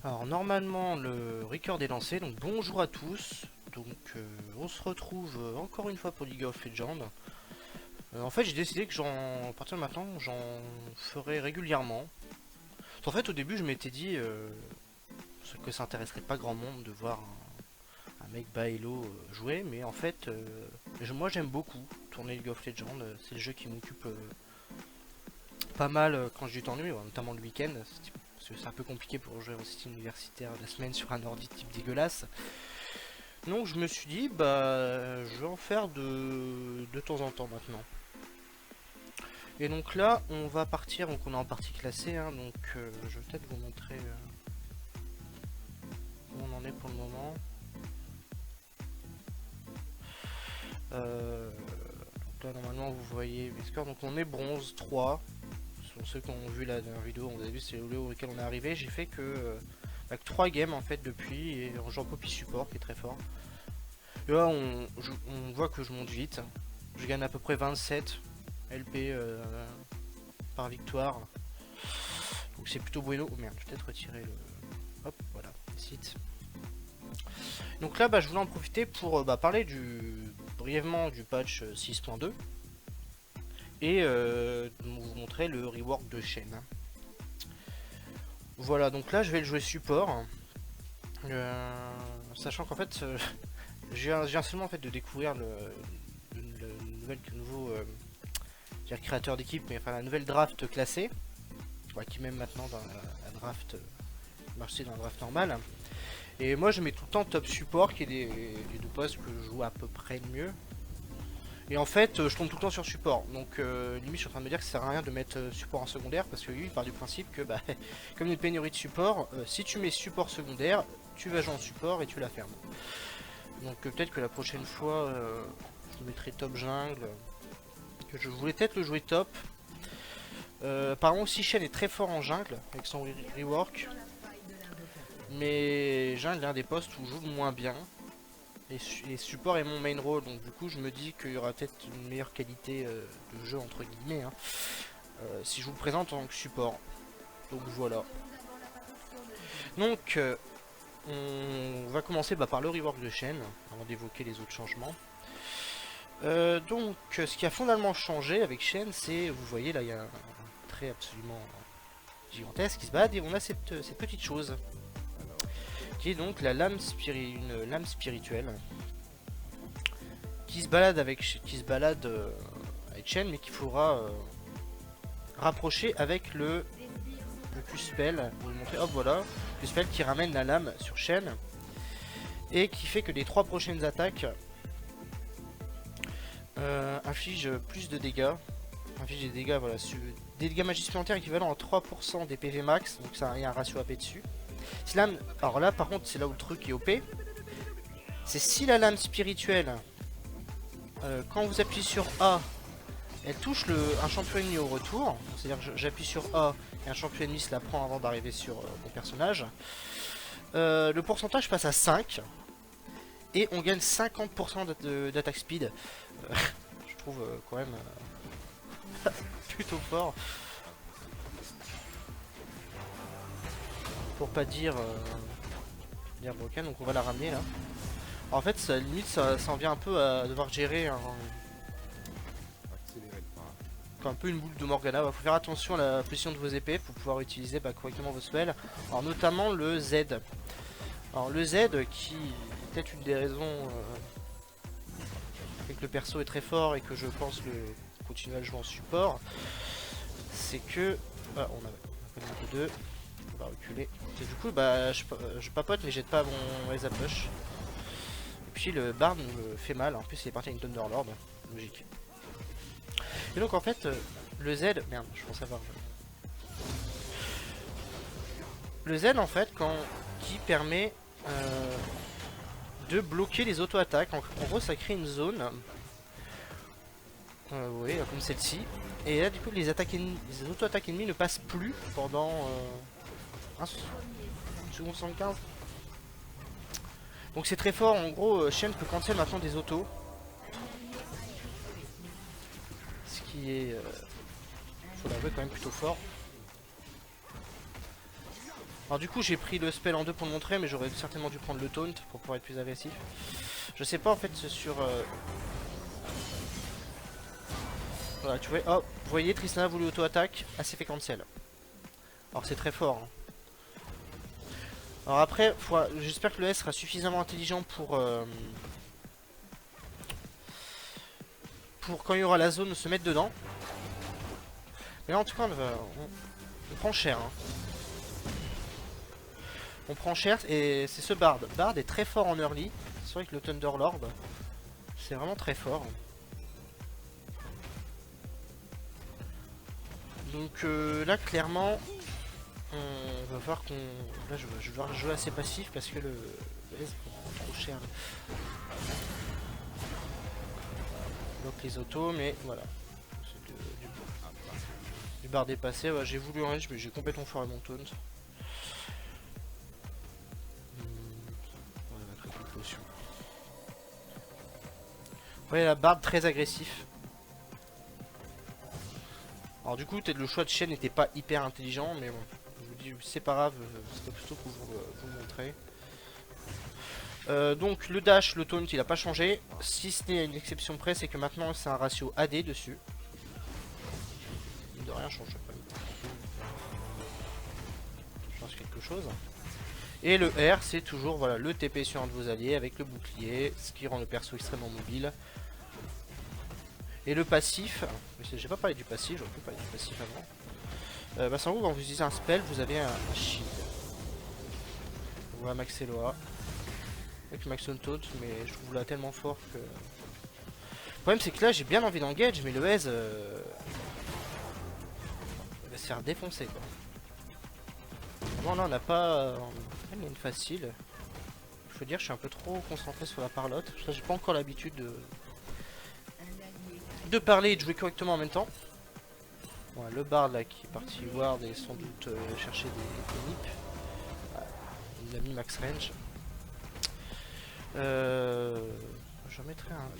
Alors normalement le record est lancé, donc bonjour à tous. On se retrouve encore une fois pour League of Legends. En fait j'ai décidé que à partir de maintenant j'en ferai régulièrement. En fait au début je m'étais dit que ça intéresserait pas grand monde de voir un mec bas elo jouer, mais en fait moi j'aime beaucoup tourner League of Legends. C'est le jeu qui m'occupe pas mal quand j'ai du temps libre, notamment le week-end. Parce que c'est un peu compliqué pour jouer au site universitaire la semaine sur un ordi type dégueulasse. Donc je me suis dit, bah je vais en faire de temps en temps maintenant. Et donc là, on va partir, donc on est en partie classée, hein, donc je vais peut-être vous montrer où on en est pour le moment. Donc là, normalement, vous voyez les scores, donc on est bronze 3. Pour ceux qui ont vu la dernière vidéo, on a vu c'est le lieu auquel on est arrivé. J'ai fait que avec 3 games en fait depuis, et j'en copie support qui est très fort. Et là, on voit que je monte vite. Je gagne à peu près 27 LP par victoire. Donc c'est plutôt bueno. Oh merde, je vais peut-être retirer le... Hop, voilà, site. Donc là, bah, je voulais en profiter pour parler brièvement du patch 6.2 et vous montrer le rework de chaîne. Voilà, donc là, je vais le jouer support. Sachant qu'en fait, j'ai seulement en fait de découvrir le nouveau créateur d'équipe, mais enfin la nouvelle draft classée, qui même maintenant dans la draft marché dans la draft normale. Et moi je mets tout le temps top support, qui est les deux postes que je joue à peu près le mieux. Et en fait je tombe tout le temps sur support, donc limite je suis en train de me dire que ça sert à rien de mettre support en secondaire, parce que lui il part du principe que bah, comme il y a une pénurie de support, si tu mets support secondaire, tu vas jouer en support et tu la fermes. Donc peut-être que la prochaine fois je mettrai top jungle. Je voulais peut-être le jouer top. Apparemment aussi Shen est très fort en jungle avec son rework. Mais jungle est un des postes où je joue le moins bien. Et support est mon main role, donc du coup je me dis qu'il y aura peut-être une meilleure qualité de jeu entre guillemets si je vous le présente en tant que support. Donc voilà. Donc on va commencer par le rework de Shen avant d'évoquer les autres changements. Donc ce qui a fondamentalement changé avec Shen, c'est, vous voyez là il y a un trait absolument gigantesque qui se balade, et on a cette petite chose qui est donc la une lame spirituelle qui se balade avec Shen, mais qu'il faudra rapprocher avec le Q-spell. Vous montrer, hop voilà, Q-spell qui ramène la lame sur Shen et qui fait que les 3 prochaines attaques inflige plus de dégâts. Inflige des dégâts, voilà, des dégâts magiques supplémentaires équivalents à 3% des PV max, donc ça a un ratio AP dessus. Si lame, alors là par contre c'est là où le truc est OP, c'est si la lame spirituelle, quand vous appuyez sur A, elle touche un champion ennemi au retour, c'est-à-dire que j'appuie sur A et un champion ennemi se la prend avant d'arriver sur mon personnage, le pourcentage passe à 5 et on gagne 50% d'attaque speed. Je trouve quand même plutôt fort, pour pas dire broken. Donc on va la ramener là. Alors, en fait ça limite ça en vient un peu à devoir gérer un peu une boule de Morgana. Il faut faire attention à la position de vos épées pour pouvoir utiliser correctement vos spells. Alors notamment le Z. Alors le Z qui est peut-être une des raisons que le perso est très fort et que je pense continuer à le jouer en support, c'est que on a un peu 2, on va reculer. Et du coup je papote mais jette pas mon raise push. Et puis le Bard me fait mal, en plus il est parti à une Thunderlord, logique. Et donc en fait le Z, merde je pense avoir le Z en fait qui permet de bloquer les auto-attaques. En gros ça crée une zone oui, comme celle-ci. Et là du coup les auto-attaques ennemies ne passent plus pendant 1 seconde 75. Donc c'est très fort, en gros Shen peut cancel maintenant des autos. Ce qui est, faut l'avouer, quand même plutôt fort. Alors du coup j'ai pris le spell en 2 pour le montrer, mais j'aurais certainement dû prendre le taunt pour pouvoir être plus agressif. Je sais pas en fait sur... Voilà, tu vois, oh, vous voyez, Tristana a voulu auto-attaque, elle s'est fait cancel. Alors c'est très fort. Hein. Alors après, j'espère que le S sera suffisamment intelligent pour quand il y aura la zone se mettre dedans. Mais là en tout cas on prend cher. Hein. On prend cher et c'est ce Bard. Bard est très fort en early. C'est vrai que le Thunderlord, c'est vraiment très fort. Donc là clairement, on va voir qu'on... Là je vais devoir jouer assez passif parce que le S prend trop cher. Bloque les autos, mais voilà. C'est du Bard dépassé. Ouais, j'ai voulu en edge, mais j'ai complètement foiré mon taunt. Ouais, la barbe très agressif. Alors du coup, peut-être le choix de chaîne n'était pas hyper intelligent, mais bon, je vous dis, c'est pas grave, c'était plutôt pour vous le montrer. Donc le dash, le taunt, il a pas changé. Si ce n'est une exception près, c'est que maintenant c'est un ratio AD dessus. De rien change pas. Change quelque chose. Et le R, c'est toujours voilà, le TP sur un de vos alliés avec le bouclier, ce qui rend le perso extrêmement mobile. Et le passif, j'ai pas parlé du passif, j'aurais pu parler du passif avant. Bah, sans vous, quand vous utilisez un spell, vous avez un shield. Voilà Max Eloa. Avec Max on Taunt, mais je trouve là tellement fort que... Le problème c'est que là j'ai bien envie d'engage, mais le Ez va se faire défoncer quoi. Bon là on n'a pas... Il y a une facile. Il faut dire je suis un peu trop concentré sur la parlotte. J'ai pas encore l'habitude de parler et de jouer correctement en même temps. Bon, le bard là qui est parti ward et sans doute chercher des nips. Ouais, il a mis max range. Je mettrai un...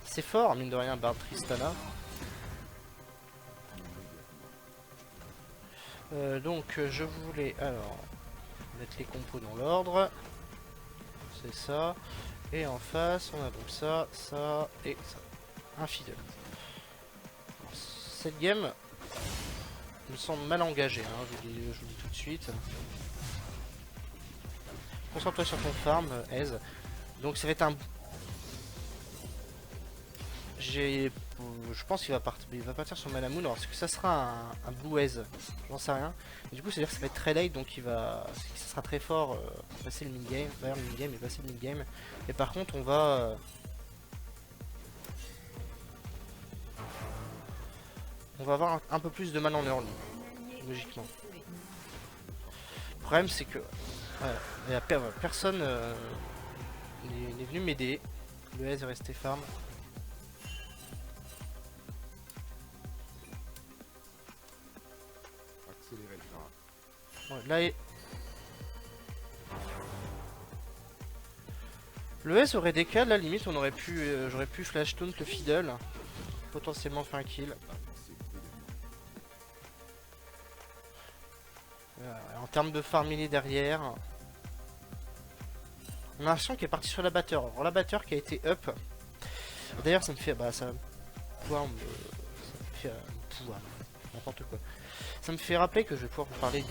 C'est fort mine de rien bard Tristana. Donc je voulais alors mettre les compos dans l'ordre. C'est ça. Et en face on a donc ça, ça et ça. Infidèle. Cette game me semble mal engagée, hein, je vous dis tout de suite. Concentre-toi sur ton farm, Ez. Donc ça va être un... Je pense qu'il va partir sur Manamoon, alors est-ce que ça sera un Blue Ez? J'en sais rien. Et du coup, c'est-à-dire que ça va être très late, donc ça sera très fort pour passer le mid-game, vers le mid-game et passer le mid-game. Et par contre, on va avoir un peu plus de mal en early, logiquement. Le problème, c'est que personne n'est venu m'aider. Le Ez est resté farm. Ouais, là, le S aurait des cas, là limite on aurait pu, j'aurais pu flash taunt le fiddle, potentiellement faire un kill. En termes de farm melee derrière, on a un chien qui est parti sur l'abatteur. Alors l'abatteur qui a été up. D'ailleurs ça me fait, ça me fait n'importe quoi. Ça me fait rappeler que je vais pouvoir vous parler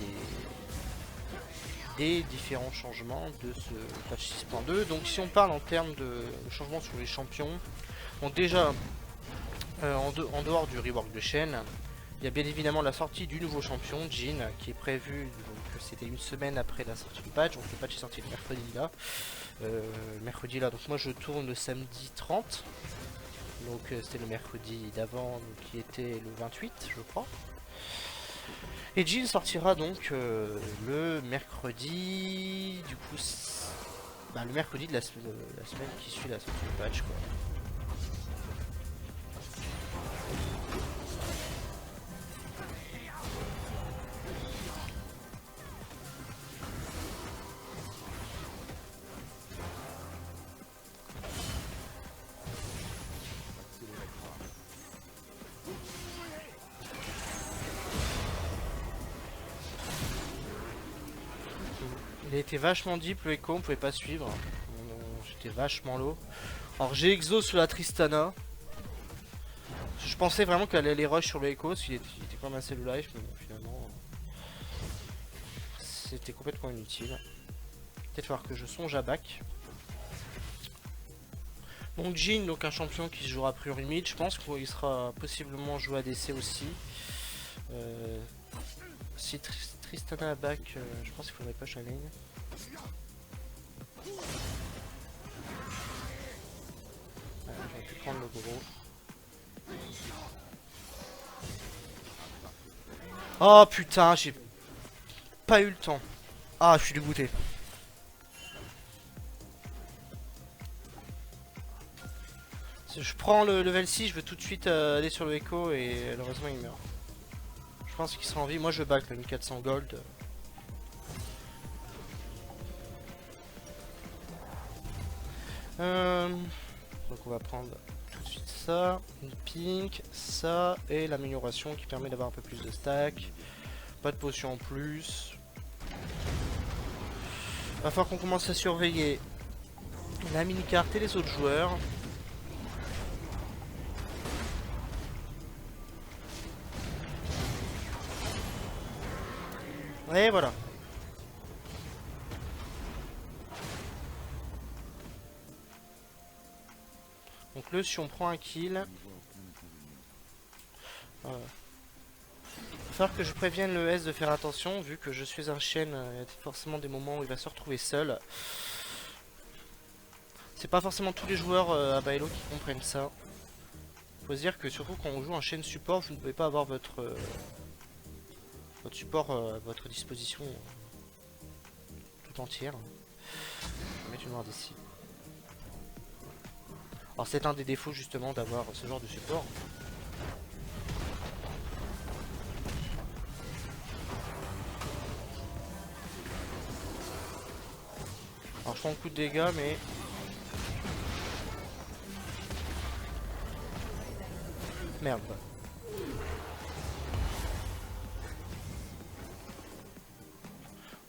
des différents changements de ce patch 6.2. Donc si on parle en termes de changements sur les champions, donc déjà en dehors du rework de chaîne, il y a bien évidemment la sortie du nouveau champion, Jhin, qui est prévu, donc c'était une semaine après la sortie du patch, donc le patch est sorti le mercredi là. Donc moi je tourne le samedi 30, donc c'était le mercredi d'avant, qui était le 28 je crois. Et Jhin sortira donc le mercredi, du coup, le mercredi de la semaine qui suit la sortie du patch quoi. Il a été vachement deep le Echo, on pouvait pas suivre. J'étais vachement low. Alors j'ai exo sur la Tristana. Je pensais vraiment qu'elle allait rush sur le Echo, parce qu'il était quand même assez low life, mais bon, finalement c'était complètement inutile. Peut-être falloir que je songe à back. Donc Jhin, donc un champion qui se jouera a priori mid, je pense qu'il sera possiblement joué à DC aussi. Si Tristana à back, je pense qu'il faudrait push la lane. J'aurais pu prendre le gros. Oh putain, j'ai pas eu le temps. Ah, je suis dégoûté. Si je prends le level 6, je veux tout de suite aller sur le Echo et malheureusement il meurt. Je pense qu'il sera en vie. Moi je back le 1400 gold. Donc on va prendre tout de suite ça, une pink, ça et l'amélioration qui permet d'avoir un peu plus de stack. Pas de potion en plus. Va falloir qu'on commence à surveiller la mini-carte et les autres joueurs. Et voilà. Donc le si on prend un kill. Il va falloir que je prévienne le S de faire attention vu que je suis un chêne, il y a forcément des moments où il va se retrouver seul. C'est pas forcément tous les joueurs à Baello qui comprennent ça. Faut se dire que surtout quand on joue un chêne support, vous ne pouvez pas avoir votre support à votre disposition tout entière. Je vais mettre une noire d'ici. Alors c'est un des défauts justement d'avoir ce genre de support. Alors je prends beaucoup de dégâts mais... Merde.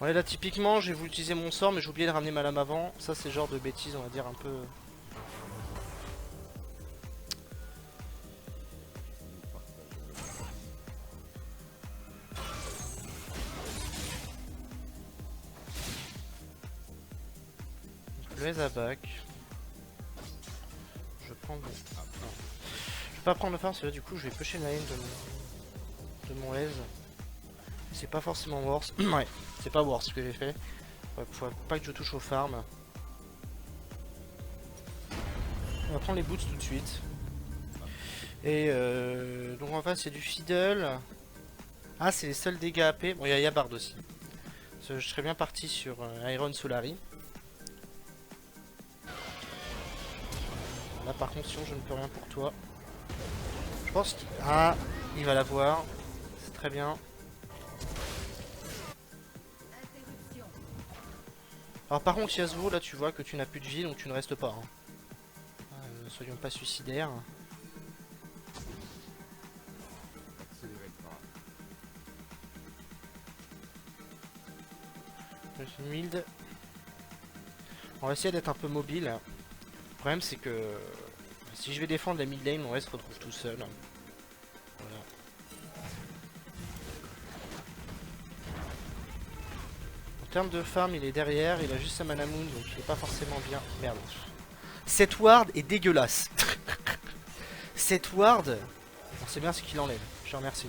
Ouais là typiquement j'ai voulu utiliser mon sort mais j'ai oublié de ramener ma lame avant. Ça c'est le genre de bêtises on va dire un peu... Le S à back. Je prends le... Ah, non. Je vais pas prendre le farm parce que là du coup je vais pusher la lane de mon S. C'est pas forcément worse. Ouais, c'est pas worse ce que j'ai fait. Ouais, faut pas que je touche au farm. On va prendre les boots tout de suite. Et donc en face c'est du fiddle. Ah c'est les seuls dégâts AP. Bon il y a Bard aussi. Je serais bien parti sur Iron Solari. Là par contre Sion je ne peux rien pour toi. Je pense qu'il... Ah il va l'avoir. C'est très bien. Alors par contre Yasuo là tu vois que tu n'as plus de vie donc tu ne restes pas. Hein. Ne soyons pas suicidaires. Mild. On va essayer d'être un peu mobile. Le problème c'est que si je vais défendre la mid lane, mon reste se retrouve tout seul. Voilà. En termes de farm, il est derrière, il a juste sa mana moon donc il est pas forcément bien. Merde. Cette ward est dégueulasse. Cette ward, on sait bien ce qu'il enlève. Je remercie.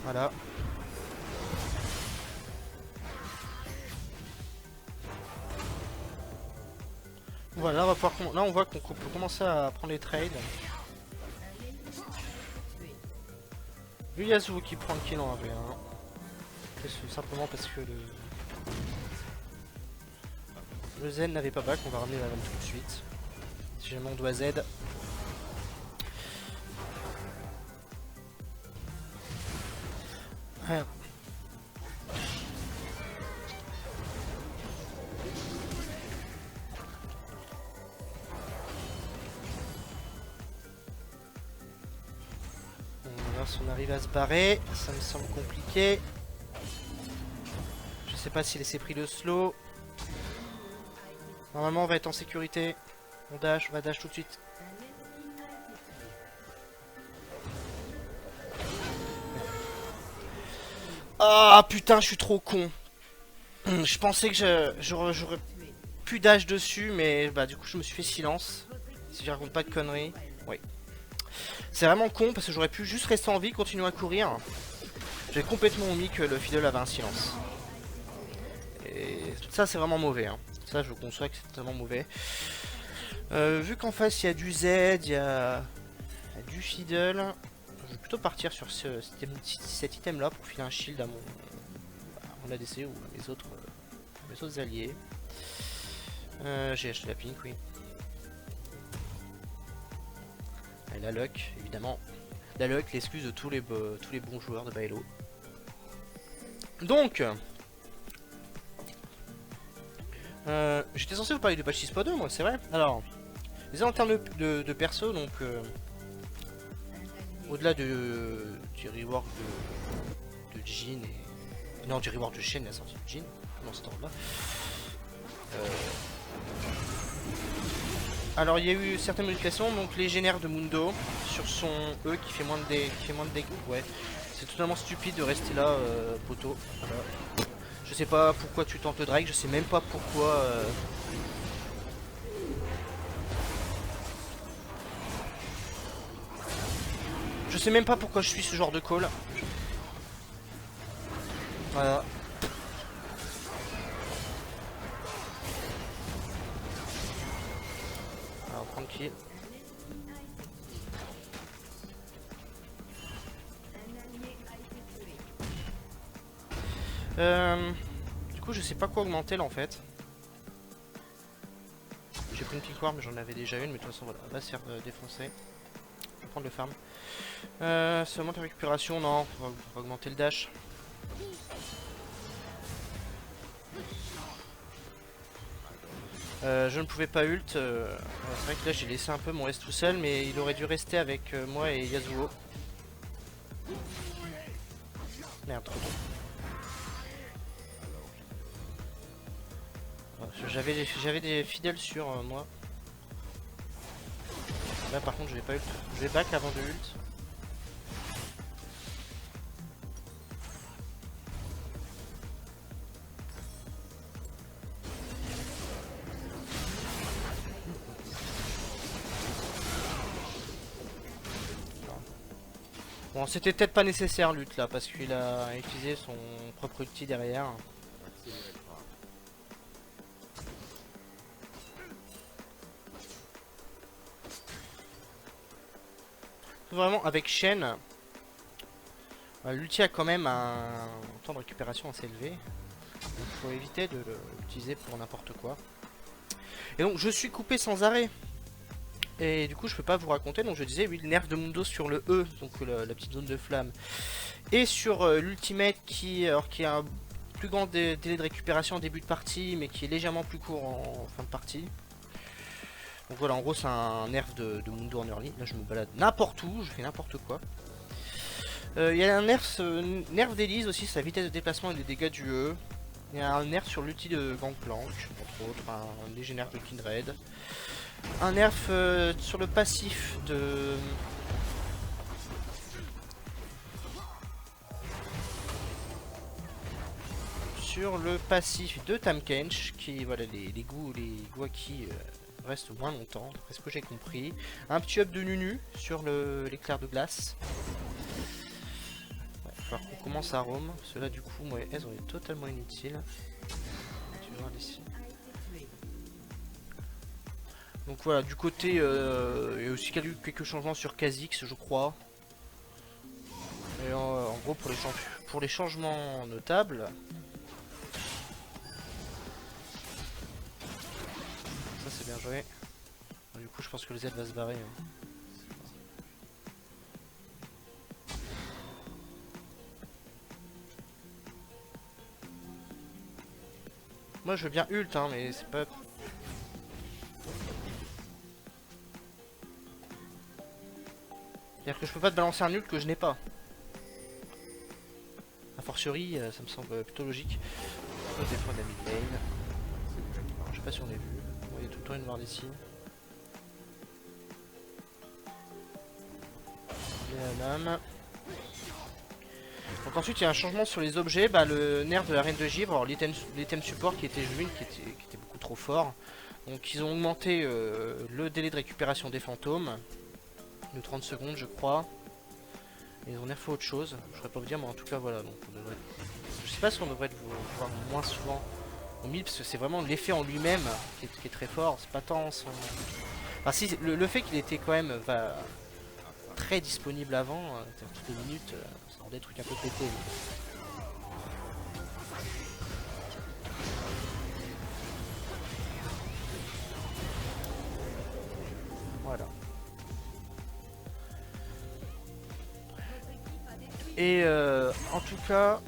Voilà. Voilà, là on va pouvoir là on voit qu'on peut commencer à prendre les trades. Le Yasuo qui prend le kill en 1v1. C'est simplement parce que le Zen n'avait pas back, on va ramener la lame tout de suite. Si jamais on doit Z. Ouais. si on arrive à se barrer. Ça me semble compliqué. Je sais pas s'il s'est pris le slow. Normalement on va être en sécurité. On va dash tout de suite. Ah putain, je suis trop con. Je pensais que j'aurais plus d'âge dessus, mais bah du coup je me suis fait silence. Si je raconte pas de conneries. Oui. C'est vraiment con parce que j'aurais pu juste rester en vie, continuer à courir. J'ai complètement omis que le fiddle avait un silence. Et ça c'est vraiment mauvais. Hein. Ça je conçois que c'est vraiment mauvais. Vu qu'en face il y a du Z, il y a du fiddle, je vais plutôt partir sur cet item là pour filer un shield à mon ADC ou à mes autres alliés. J'ai acheté la pink, oui. Et la luck, évidemment. La luck, l'excuse de tous les bons joueurs de Baello. Donc, j'étais censé vous parler de patch 6.2, moi, c'est vrai. Alors, déjà en termes de perso, donc, au-delà du rework de Jhin et... Non, du rework de Shen, la sortie de Jhin, dans cet ordre-là. Alors il y a eu certaines modifications, donc les génères de Mundo sur son E qui fait moins de dégâts. Ouais, c'est totalement stupide de rester là, poteau. Voilà. Je sais pas pourquoi tu tentes le Drake, je sais même pas pourquoi. Je sais même pas pourquoi je suis ce genre de call. Voilà. Alors tranquille. Du coup je sais pas quoi augmenter là en fait. J'ai pris une pique war mais j'en avais déjà une, mais de toute façon voilà, on va se faire défoncer. Je vais prendre le farm. Seulement la récupération, non, on va augmenter le dash. Je ne pouvais pas ult, c'est vrai que là j'ai laissé un peu mon S tout seul, mais il aurait dû rester avec moi et Yasuo. Merde, trop tôt. J'avais des fidèles sur moi. Là par contre je vais pas ult. Je vais back avant de ult. Bon, c'était peut-être pas nécessaire l'ult là parce qu'il a utilisé son propre ulti derrière. Vraiment avec Shen, l'ulti a quand même un temps de récupération assez élevé. Il faut éviter de l'utiliser pour n'importe quoi. Et donc je suis coupé sans arrêt. Et du coup je peux pas vous raconter, donc je disais oui, le nerf de Mundo sur le E, donc la petite zone de flamme. Et sur l'ultimate qui a un plus grand délai de récupération en début de partie, mais qui est légèrement plus court en fin de partie. Donc voilà, en gros c'est un nerf de Mundo en early. Là je me balade n'importe où, je fais n'importe quoi. Il y a un nerf d'Elise aussi, sa vitesse de déplacement et des dégâts du E. Il y a un nerf sur l'outil de Gangplank, entre autres, un léger nerf de Kindred. Un nerf sur le passif de... Sur le passif de Tahm-Kench, qui, voilà, les Guaki restent moins longtemps, d'après ce que j'ai compris. Un petit up de Nunu sur l'éclair de glace. Ouais, il va falloir qu'on commence à roam. Ceux-là, du coup, ouais, elles ont été totalement inutiles. Tu vas voir d'ici. Donc voilà, du côté, il y a aussi quelques changements sur Kha'Zix, je crois. Et en gros, pour les changements notables, ça c'est bien joué. Du coup, je pense que le Z va se barrer. Hein. Moi, je veux bien ult, hein, mais c'est pas... C'est-à-dire que je peux pas te balancer un ult que je n'ai pas. A fortiori, ça me semble plutôt logique. Au défaut de la mid lane. Je sais pas si on est vu. Il y a tout le temps une barre d'ici. Les lames. Donc ensuite il y a un changement sur les objets, bah, le nerf de la reine de givre, alors l'item support qui était June, qui était beaucoup trop fort. Donc ils ont augmenté le délai de récupération des fantômes de 30 secondes je crois. Et ils ont nerfé autre chose, je saurais pas vous dire mais en tout cas voilà. Donc on devrait... Je sais pas si on devrait le voir moins souvent au mid parce que c'est vraiment l'effet en lui-même qui est très fort, c'est pas tant son... Enfin si, le fait qu'il était quand même très disponible avant, toutes les minutes, ça rendait des trucs un peu pétés. Voilà. Et en tout cas,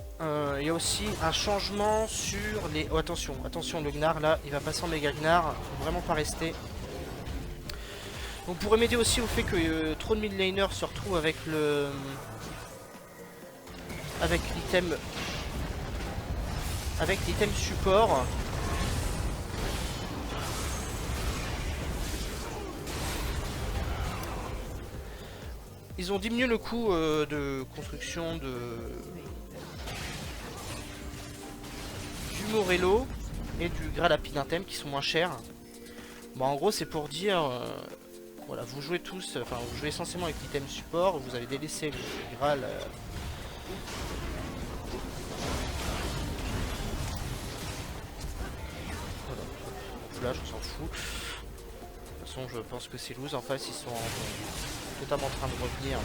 il y a aussi un changement sur les... Oh, attention, attention, le Gnar là, il va passer en méga Gnar, faut vraiment pas rester. Donc pour remédier aussi au fait que trop de mid laners se retrouvent avec le... avec l'item support. Ils ont diminué le coût de construction du Morello et du Gralapinatem qui sont moins chers. Bon en gros c'est pour dire voilà, vous jouez tous, enfin vous jouez essentiellement avec l'item support, vous avez délaissé le Graal. Voilà, flash, on s'en fout. De toute façon je pense que c'est loose, en face ils sont totalement en train de revenir.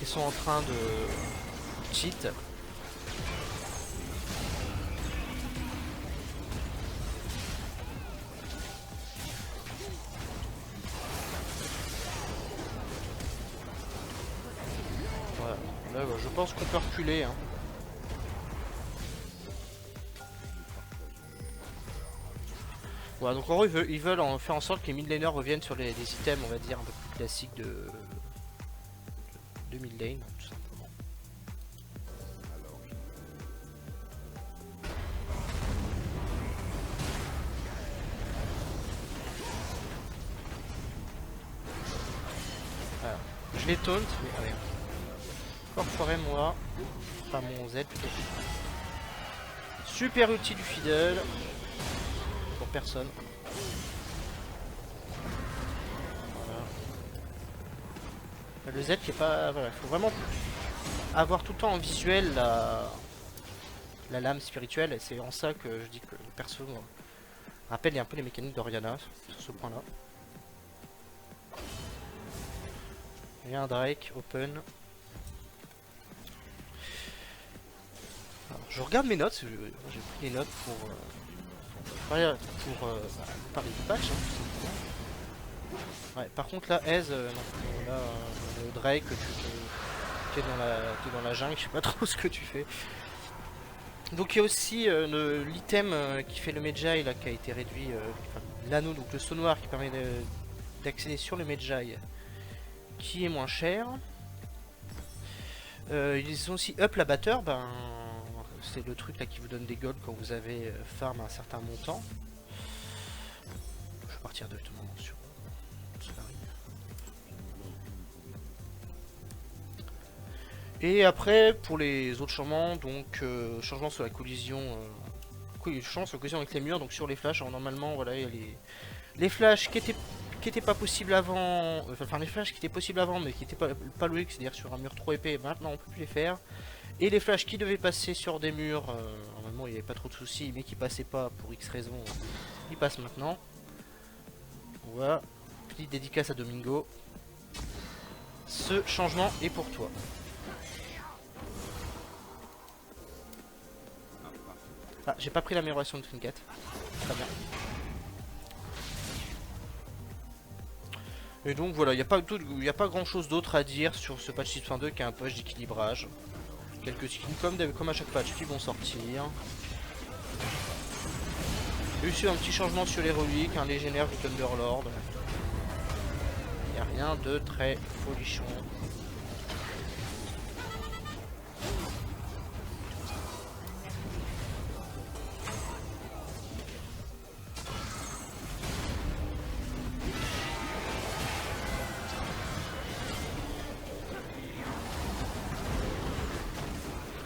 Ils sont en train de cheat. Là, je pense qu'on peut reculer. Hein. Voilà, donc en gros, ils veulent en faire en sorte que les mid laners reviennent sur les items, on va dire, un peu plus classiques de mid lane, tout simplement. Alors, je les taunt, mais rien. Encore foiré moi. Enfin mon Z plutôt. Super outil du fiddle. Pour personne. Voilà. Le Z qui est pas... Voilà, il faut vraiment avoir tout le temps en visuel la lame spirituelle. Et c'est en ça que je dis que le perso rappelle un peu les mécaniques d'Oriana sur ce point là. Il y a un Drake, open. Alors, je regarde mes notes, j'ai pris les notes pour parler du patch. Hein, ouais, par contre là, Aze, non, là, le Drake, tu es dans la jungle, je sais pas trop ce que tu fais. Donc il y a aussi l'item qui fait le Medjay là, qui a été réduit, l'anneau, donc le saut noir qui permet d'accéder sur le Medjay, qui est moins cher. Ils ont aussi up l'abatteur, ben c'est le truc là qui vous donne des golds quand vous avez farm un certain montant. Je vais partir directement sur Solari. Et après pour les autres changements, donc changement sur la collision, changement sur la collision avec les murs, donc sur les flashs. Alors normalement voilà, il y a les flashs qui étaient pas possibles avant, enfin les flashs qui étaient possibles avant mais qui étaient pas logiques, c'est-à-dire sur un mur trop épais, maintenant on peut plus les faire. Et les flashs qui devaient passer sur des murs, normalement il n'y avait pas trop de soucis, mais qui passaient pas pour X raisons, ils passent maintenant. Voilà, petite dédicace à Domingo. Ce changement est pour toi. Ah, j'ai pas pris l'amélioration de Trinket. Très bien. Et donc voilà, il n'y a pas grand chose d'autre à dire sur ce patch 6.2 qui est un patch d'équilibrage. Quelques skins comme à chaque patch qui vont sortir. Il y a aussi un petit changement sur les reliques, un légionnaire du Thunderlord. Il n'y a rien de très folichon.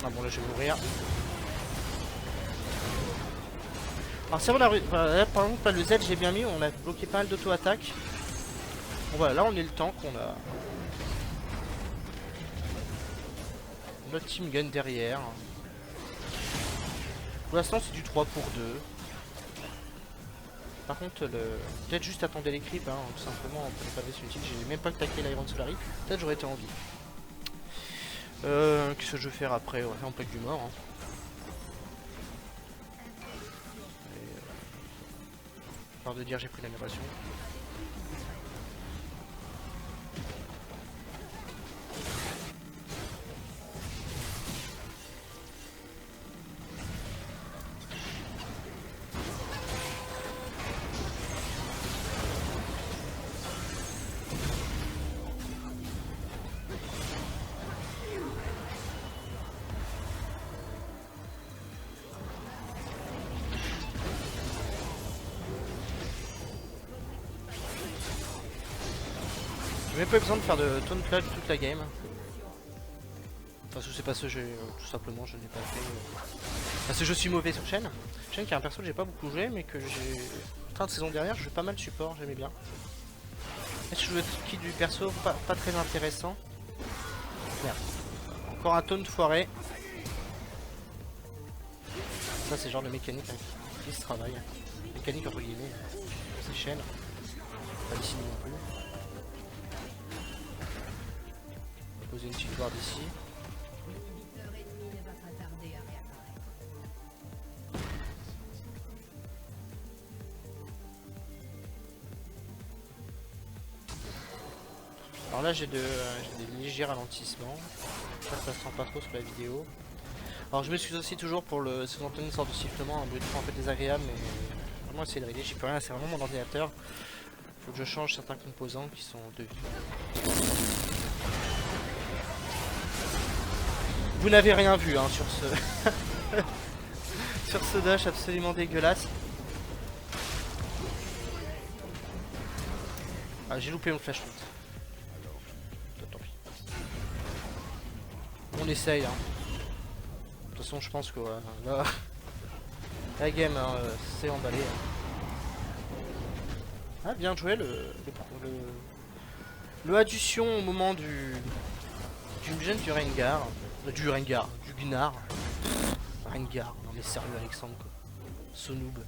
Ah bon là je vais mourir. Alors si on a... là, par exemple là, le Z j'ai bien mis, on a bloqué pas mal d'auto-attaque. Bon voilà, là on est le tank, on a... notre team gun derrière. Pour l'instant c'est du 3 pour 2. Par contre, peut-être juste attendre les creeps, hein, tout simplement, pour ne pas baisser utile. J'ai même pas attaqué l'Iron Solari. Peut-être j'aurais été en vie. Qu'est-ce que je vais faire après? On va faire un plaque du mort. Hein. Par de dire, j'ai pris l'amélioration. J'ai même pas besoin de faire de taunt clutch toute la game. Enfin, c'est parce que tout simplement je n'ai pas fait. Parce que je suis mauvais sur Shen. Shen qui est un perso que j'ai pas beaucoup joué, mais que j'ai. Fin de saison dernière, je jouais pas mal support, j'aimais bien. Est-ce que je jouais qui du perso pas très intéressant. Merde. Encore un taunt foiré. Ça, c'est le genre de mécanique avec qui se travaille. Mécanique entre guillemets. C'est Shen. Pas d'ici non plus. Poser une petite ward ici. Alors là j'ai des légers ralentissements. Ça se sent pas trop sur la vidéo. Alors je me suis aussi toujours pour le saison une sorte de sifflement, un bruit de fond un peu désagréable, mais vraiment essayer de régler, j'y peux rien, c'est vraiment mon ordinateur. Faut que je change certains composants qui sont de vie. Vous n'avez rien vu hein, sur ce sur ce dash absolument dégueulasse. Ah, j'ai loupé mon flash route. Tant pis. On essaye hein. De toute façon je pense que là, la game hein, c'est emballé. Ah bien joué le addition au moment du jeune du Rengar. Du Gnar. Rengar, non mais sérieux Alexandre quoi. Ce noob.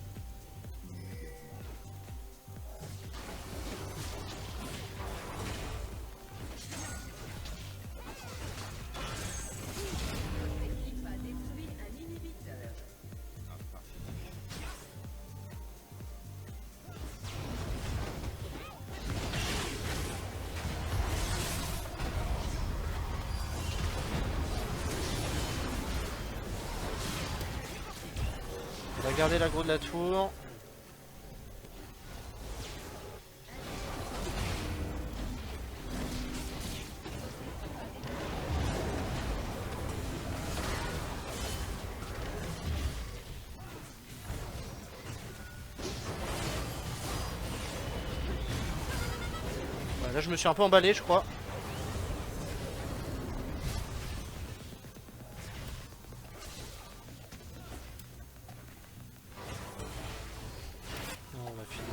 On va garder l'aggro de la tour. Ouais, là je me suis un peu emballé je crois. Non, on va finir.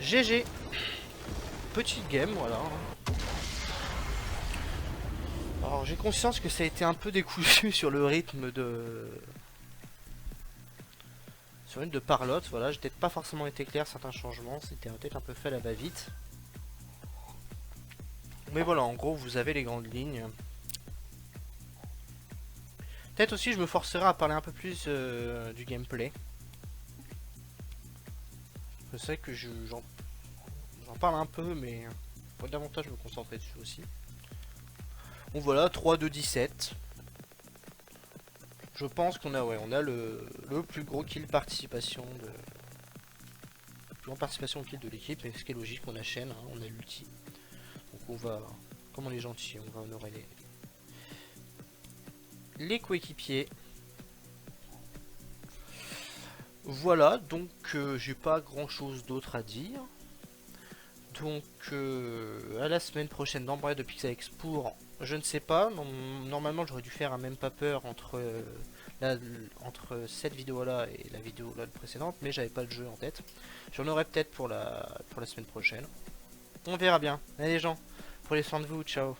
GG. Petite game, voilà. Alors j'ai conscience que ça a été un peu décousu sur le rythme de... Sur une de Parlotte, voilà, j'ai peut-être pas forcément été clair certains changements, c'était peut-être un peu fait à la va-vite. Mais voilà, en gros vous avez les grandes lignes. Peut-être aussi je me forcerai à parler un peu plus du gameplay. Je sais que j'en parle un peu, mais faut davantage me concentrer dessus aussi. Bon voilà, 3 de 17. Je pense qu'on a, ouais, on a le plus gros kill participation de... plus grande participation au kill de l'équipe, et ce qui est logique, on enchaîne, hein, on a l'ulti. Donc on va, comme on est gentil, on va honorer les coéquipiers. Voilà, donc j'ai pas grand chose d'autre à dire. Donc à la semaine prochaine dans Bref de Pixelix pour, je ne sais pas, normalement j'aurais dû faire un même paper entre cette vidéo là et la vidéo là précédente, mais j'avais pas le jeu en tête. J'en aurai peut-être pour la semaine prochaine. On verra bien. Allez les gens, prenez soin de vous, ciao.